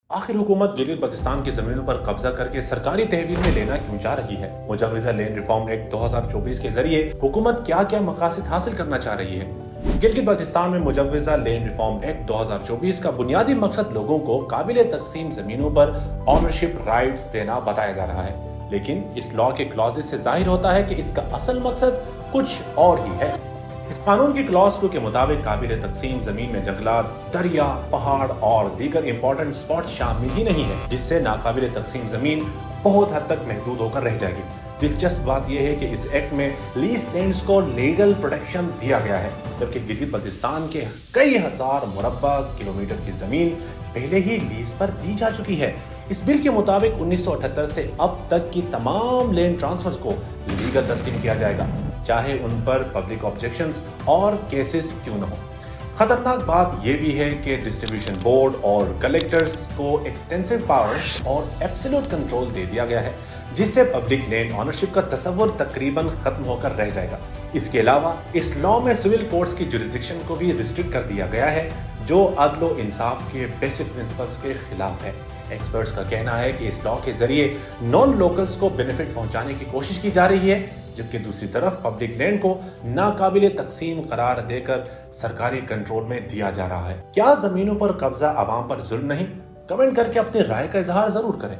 आखिर हुकूमत गिलगित बल्तिस्तान की जमीनों पर कब्जा करके सरकारी तहवील में लेना क्यों चाह रही है? मुजव्वज़ा लैंड रिफॉर्म एक्ट 2024 के जरिए हुकूमत क्या क्या मकासद हासिल करना चाह रही है? गिलगित बल्तिस्तान में मुजव्वज़ा लैंड रिफॉर्म एक्ट 2024 का बुनियादी मकसद लोगों को काबिल तकसीम जमीनों पर ऑनरशिप राइट्स देना बताया जा रहा है, लेकिन इस लॉ के क्लॉजेस से जाहिर होता है कि इसका असल मकसद कुछ और ही है। इस कानून की क्लॉज 2 के मुताबिक काबिल तकसीम जमीन में जंगलात, दरिया, पहाड़ और दीगर इंपॉर्टेंट स्पॉट शामिल ही नहीं है, जिससे नाकाबिल तकसीम जमीन बहुत हद तक महदूद होकर रह जाएगी। दिलचस्प बात यह है कि इस एक्ट में लीज लैंड्स को लीगल प्रोटेक्शन दिया गया है, जबकि गिलगित बल्तिस्तान के कई हजार मुरब्बा किलोमीटर की जमीन पहले ही लीज पर दी जा चुकी है। इस बिल के मुताबिक 1978 से अब तक की तमाम लैंड ट्रांसफर्स को लीगल तस्लीम किया जाएगा, चाहे उन पर पब्लिक ऑब्जेक्शंस और केसेस क्यों न हो। खतरनाक बात यह भी है कि डिस्ट्रीब्यूशन बोर्ड और कलेक्टर्स को एक्सटेंसिव पावर्स और एब्सोल्यूट कंट्रोल दे दिया गया है, जिससे पब्लिक लैंड ऑनरशिप का तस्वर तकरीबन खत्म होकर रह जाएगा। इसके अलावा इस लॉ में सिविल कोर्ट्स की जुरिस्डिक्शन को भी रिस्ट्रिक्ट कर दिया गया है, जो अदल व इंसाफ के बेसिक प्रिंसिपल्स के खिलाफ है। एक्सपर्ट्स का कहना है कि इस लॉ के जरिए नॉन लोकल्स को बेनिफिट पहुंचाने की कोशिश की जा रही है, जबकि दूसरी तरफ पब्लिक लैंड को नाकाबिले तकसीम करार देकर सरकारी कंट्रोल में दिया जा रहा है। क्या जमीनों पर कब्जा आवाम पर जुल्म नहीं? कमेंट करके अपनी राय का इजहार जरूर करें।